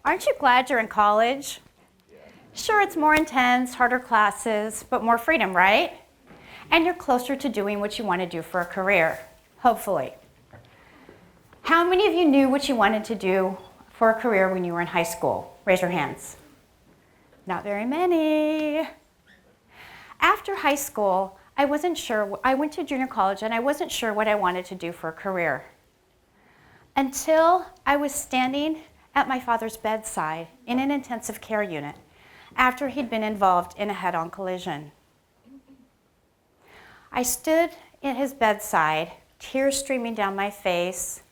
Aren't you glad you're in college? Sure, it's more intense, harder classes, but more freedom, right? And you're closer to doing what you want to do for a career, hopefully. How many of you knew what you wanted to do for a career when you were in high school? Raise your hands. Not very many. After high school, I wasn't sure. I went to junior college and I wasn't sure what I wanted to do for a career until I was standing at my father's bedside in an intensive care unit after he'd been involved in a head-on collision. I stood at his bedside, tears streaming down my face,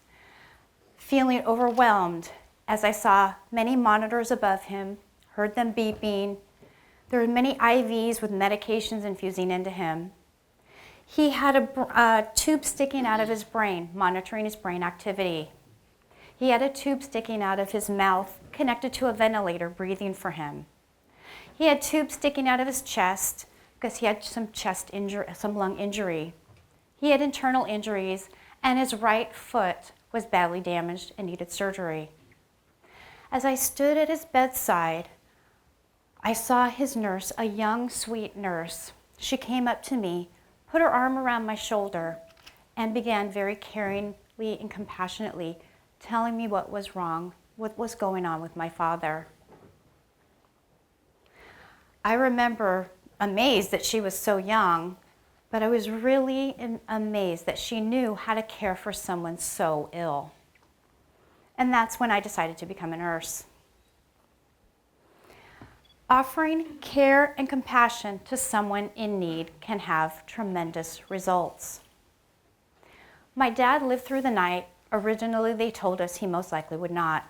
feeling overwhelmed as I saw many monitors above him, heard them beeping. There were many IVs with medications infusing into him. He had a tube sticking out of his brain, monitoring his brain activity. He had a tube sticking out of his mouth, connected to a ventilator, breathing for him. He had tubes sticking out of his chest because he had some lung injury. He had internal injuries, and his right foot was badly damaged and needed surgery. As I stood at his bedside, I saw his nurse, a young, sweet nurse. She came up to me, put her arm around my shoulder, and began very caringly and compassionately telling me what was wrong, what was going on with my father. I remember amazed that she was so young, but I was really amazed that she knew how to care for someone so ill. And that's when I decided to become a nurse. Offering care and compassion to someone in need can have tremendous results. My dad lived through the night. Originally, they told us he most likely would not.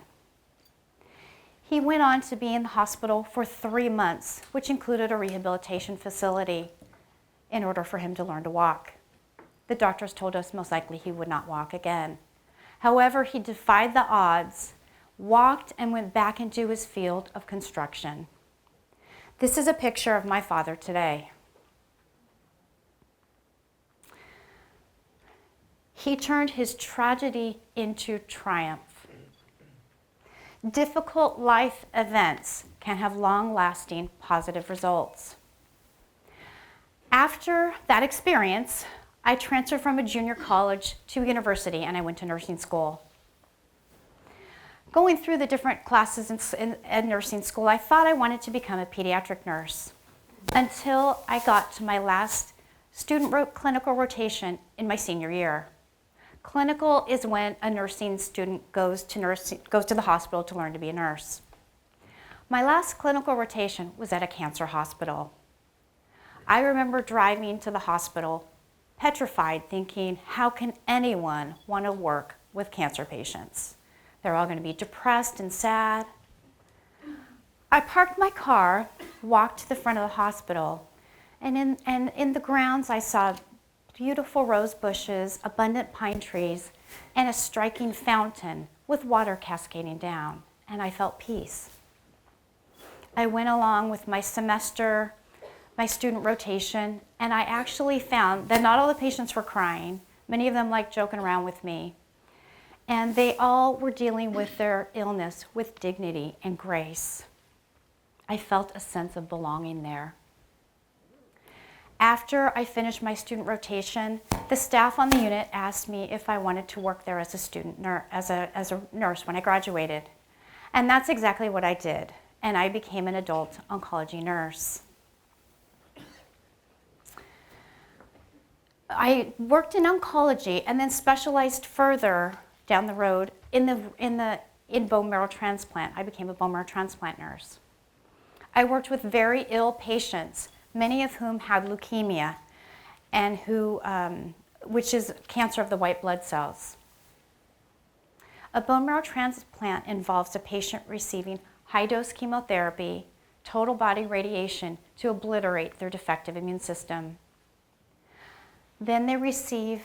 He went on to be in the hospital for 3 months, which included a rehabilitation facility, in order for him to learn to walk. The doctors told us most likely he would not walk again. However, he defied the odds, walked, and went back into his field of construction. This is a picture of my father today. He turned his tragedy into triumph. Difficult life events can have long-lasting positive results. After that experience, I transferred from a junior college to university, and I went to nursing school. Going through the different classes in nursing school, I thought I wanted to become a pediatric nurse until I got to my last clinical rotation in my senior year. Clinical is when a nursing student goes to the hospital to learn to be a nurse. My last clinical rotation was at a cancer hospital. I remember driving to the hospital, petrified, thinking, how can anyone want to work with cancer patients? They're all going to be depressed and sad. I parked my car, walked to the front of the hospital, and in the grounds I saw beautiful rose bushes, abundant pine trees, and a striking fountain with water cascading down, and I felt peace. I went along with my semester, my student rotation, and I actually found that not all the patients were crying. Many of them liked joking around with me, and they all were dealing with their illness with dignity and grace. I felt a sense of belonging there. After I finished my student rotation, the staff on the unit asked me if I wanted to work there as a nurse when I graduated. And that's exactly what I did. And I became an adult oncology nurse. I worked in oncology and then specialized further down the road in bone marrow transplant. I became a bone marrow transplant nurse. I worked with very ill patients, many of whom had leukemia, and which is cancer of the white blood cells. A bone marrow transplant involves a patient receiving high-dose chemotherapy, total body radiation to obliterate their defective immune system. Then they receive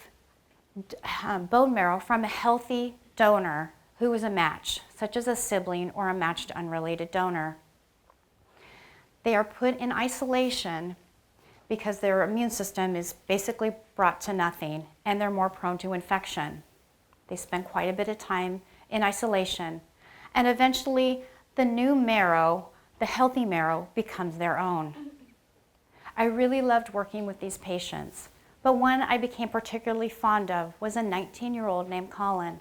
bone marrow from a healthy donor who is a match, such as a sibling or a matched unrelated donor. They are put in isolation because their immune system is basically brought to nothing and they're more prone to infection. They spend quite a bit of time in isolation, and eventually the new marrow, the healthy marrow, becomes their own. I really loved working with these patients, but one I became particularly fond of was a 19-year-old named Colin.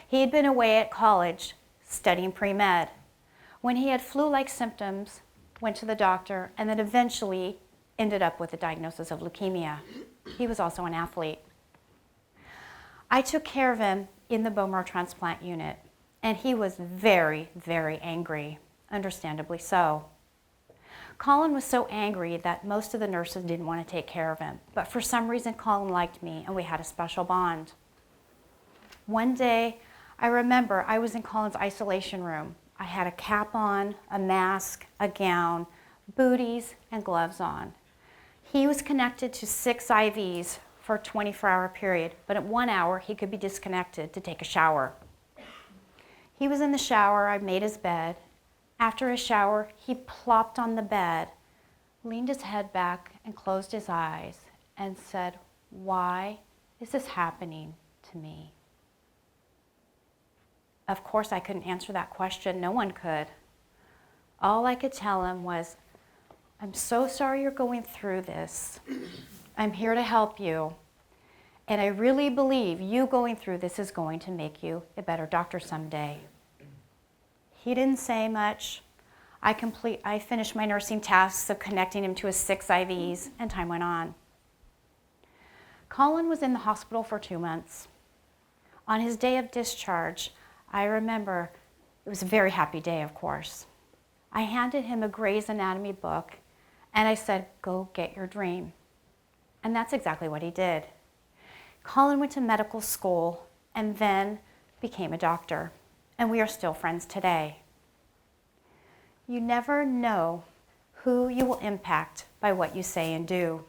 He had been away at college studying pre-med. When he had flu-like symptoms, went to the doctor, and then eventually ended up with a diagnosis of leukemia. He was also an athlete. I took care of him in the bone marrow transplant unit, and he was very, very angry, understandably so. Colin was so angry that most of the nurses didn't want to take care of him, but for some reason Colin liked me and we had a special bond. One day, I remember I was in Colin's isolation room. I had a cap on, a mask, a gown, booties, and gloves on. He was connected to 6 IVs for a 24-hour period, but at 1 hour he could be disconnected to take a shower. He was in the shower, I made his bed. After his shower, he plopped on the bed, leaned his head back and closed his eyes and said, "Why is this happening to me?" Of course, I couldn't answer that question. No one could. All I could tell him was, "I'm so sorry you're going through this. I'm here to help you. And I really believe you going through this is going to make you a better doctor someday." He didn't say much. I finished my nursing tasks of connecting him to his 6 IVs, and time went on. Colin was in the hospital for 2 months. On his day of discharge, I remember, it was a very happy day, of course. I handed him a Gray's Anatomy book, and I said, "Go get your dream." And that's exactly what he did. Colin went to medical school and then became a doctor, and we are still friends today. You never know who you will impact by what you say and do.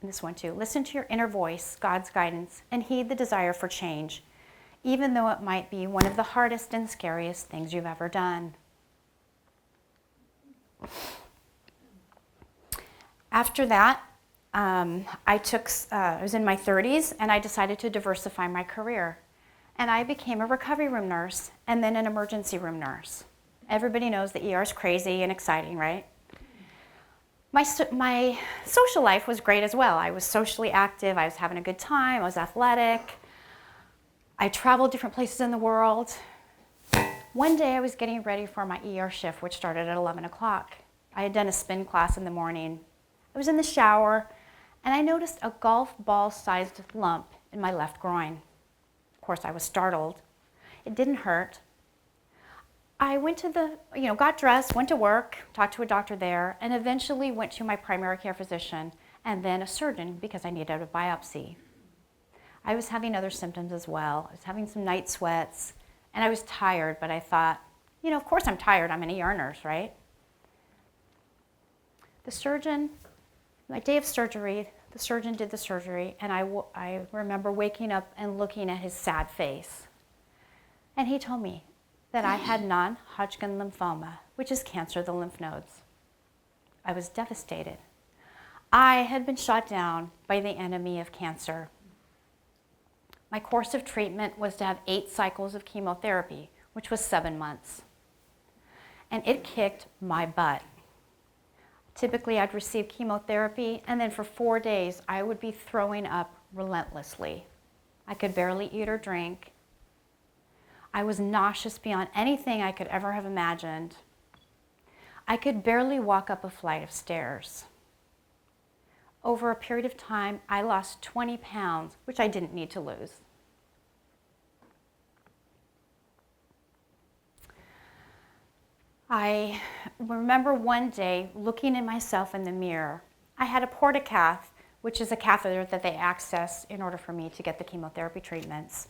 And this one too. Listen to your inner voice, God's guidance, and heed the desire for change, even though it might be one of the hardest and scariest things you've ever done. After that, I was in my 30s, and I decided to diversify my career. And I became a recovery room nurse and then an emergency room nurse. Everybody knows the ER is crazy and exciting, right? My social life was great as well. I was socially active, I was having a good time, I was athletic. I traveled different places in the world. One day I was getting ready for my ER shift, which started at 11 o'clock. I had done a spin class in the morning. I was in the shower, and I noticed a golf ball-sized lump in my left groin. Of course, I was startled. It didn't hurt. I went to got dressed, went to work, talked to a doctor there, and eventually went to my primary care physician and then a surgeon because I needed a biopsy. I was having other symptoms as well. I was having some night sweats, and I was tired, but I thought, of course I'm tired. I'm an ER nurse, right? The surgeon, my day of surgery, the surgeon did the surgery, and I remember waking up and looking at his sad face. And he told me that I had non-Hodgkin lymphoma, which is cancer of the lymph nodes. I was devastated. I had been shot down by the enemy of cancer. My course of treatment was to have 8 cycles of chemotherapy, which was 7 months. And it kicked my butt. Typically, I'd receive chemotherapy, and then for 4 days, I would be throwing up relentlessly. I could barely eat or drink. I was nauseous beyond anything I could ever have imagined. I could barely walk up a flight of stairs. Over a period of time, I lost 20 pounds, which I didn't need to lose. I remember one day looking at myself in the mirror. I had a portacath, which is a catheter that they access in order for me to get the chemotherapy treatments.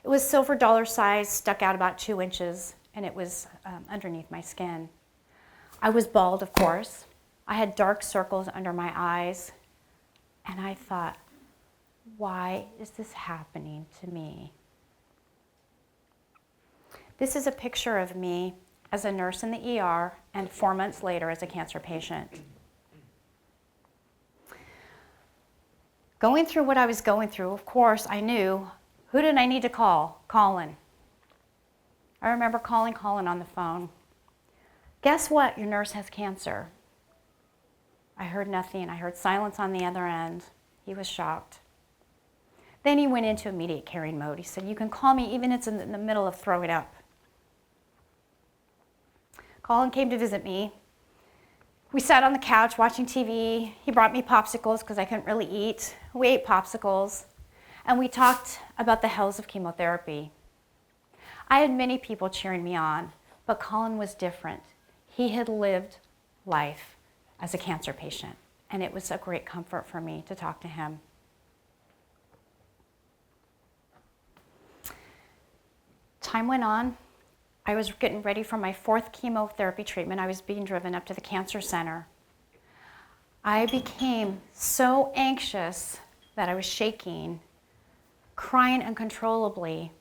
It was silver dollar size, stuck out about 2 inches, and it was underneath my skin. I was bald, of course. I had dark circles under my eyes, and I thought, why is this happening to me? This is a picture of me as a nurse in the ER and 4 months later as a cancer patient. Going through what I was going through, of course, I knew, who did I need to call? Colin. I remember calling Colin on the phone. Guess what? Your nurse has cancer. I heard nothing. I heard silence on the other end. He was shocked. Then he went into immediate caring mode. He said, you can call me even if it's in the middle of throwing up. Colin came to visit me. We sat on the couch watching TV. He brought me popsicles because I couldn't really eat. We ate popsicles. And we talked about the hells of chemotherapy. I had many people cheering me on, but Colin was different. He had lived life as a cancer patient, and it was a great comfort for me to talk to him. Time went on. I was getting ready for my 4th chemotherapy treatment. I was being driven up to the cancer center. I became so anxious that I was shaking, crying uncontrollably,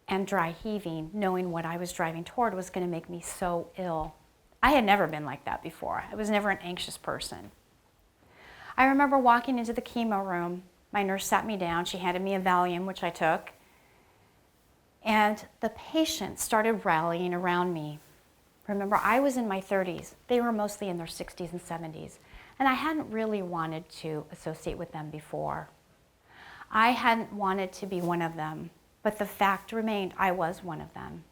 and dry heaving, knowing what I was driving toward was going to make me so ill. I had never been like that before. I was never an anxious person. I remember walking into the chemo room. My nurse sat me down. She handed me a Valium, which I took. And the patients started rallying around me. Remember, I was in my 30s. They were mostly in their 60s and 70s. And I hadn't really wanted to associate with them before. I hadn't wanted to be one of them. But the fact remained, I was one of them.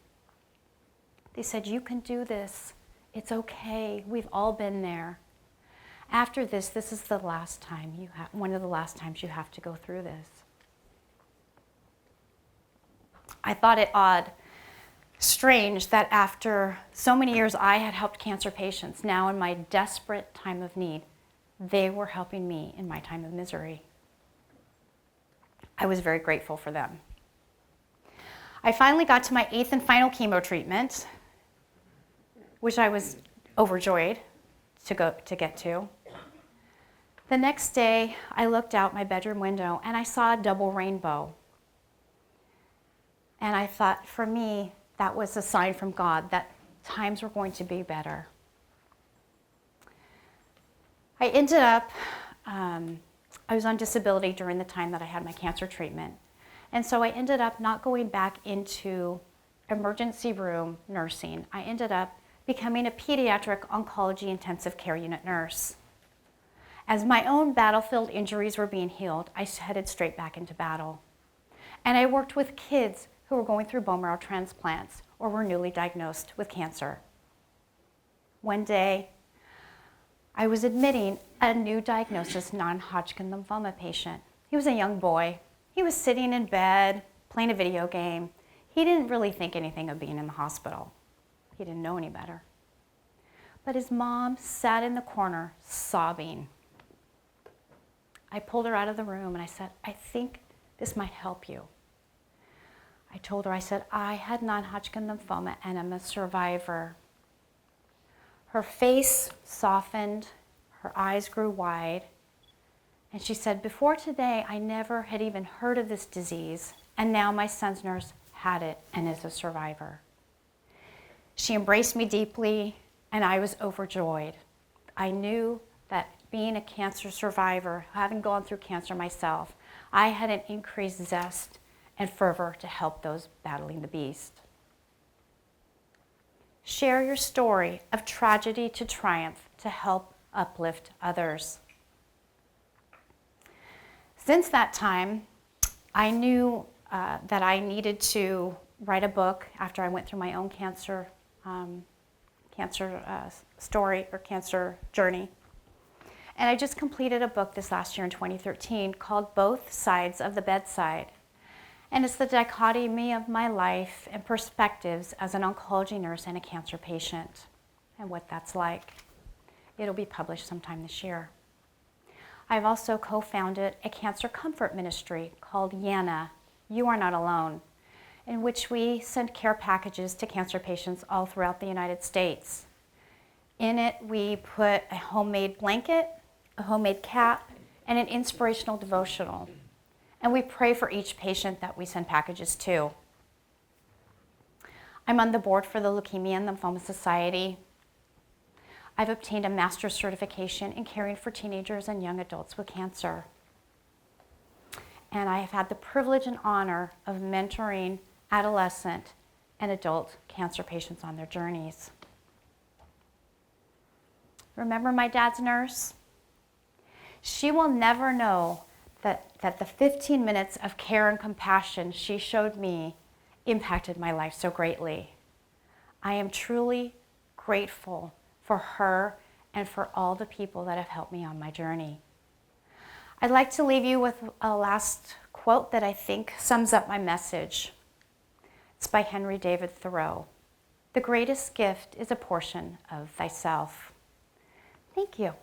They said, you can do this. It's okay. We've all been there. After this is the last time one of the last times you have to go through this. I thought it odd, strange that after so many years I had helped cancer patients, now in my desperate time of need, they were helping me in my time of misery. I was very grateful for them. I finally got to my 8th and final chemo treatment, which I was overjoyed to get to. The next day, I looked out my bedroom window and I saw a double rainbow. And I thought, for me, that was a sign from God that times were going to be better. I ended up, I was on disability during the time that I had my cancer treatment. And so I ended up not going back into emergency room nursing. I ended up becoming a pediatric oncology intensive care unit nurse. As my own battlefield injuries were being healed, I headed straight back into battle. And I worked with kids who were going through bone marrow transplants or were newly diagnosed with cancer. One day, I was admitting a new diagnosis non-Hodgkin lymphoma patient. He was a young boy. He was sitting in bed, playing a video game. He didn't really think anything of being in the hospital. He didn't know any better. But his mom sat in the corner sobbing. I pulled her out of the room and I said, I think this might help you. I told her, I said, I had non-Hodgkin lymphoma and I'm a survivor. Her face softened, her eyes grew wide, and she said, before today, I never had even heard of this disease, and now my son's nurse had it and is a survivor. She embraced me deeply, and I was overjoyed. I knew that being a cancer survivor, having gone through cancer myself, I had an increased zest and fervor to help those battling the beast. Share your story of tragedy to triumph to help uplift others. Since that time, I knew that I needed to write a book after I went through my own cancer story or cancer journey. And I just completed a book this last year in 2013 called Both Sides of the Bedside. And it's the dichotomy of my life and perspectives as an oncology nurse and a cancer patient and what that's like. It'll be published sometime this year. I've also co-founded a cancer comfort ministry called YANA, You Are Not Alone, in which we send care packages to cancer patients all throughout the United States. In it, we put a homemade blanket, a homemade cap, and an inspirational devotional. And we pray for each patient that we send packages to. I'm on the board for the Leukemia and Lymphoma Society. I've obtained a master's certification in caring for teenagers and young adults with cancer. And I have had the privilege and honor of mentoring adolescent and adult cancer patients on their journeys. Remember my dad's nurse? She will never know that the 15 minutes of care and compassion she showed me impacted my life so greatly. I am truly grateful for her and for all the people that have helped me on my journey. I'd like to leave you with a last quote that I think sums up my message. It's by Henry David Thoreau. "The greatest gift is a portion of thyself." Thank you.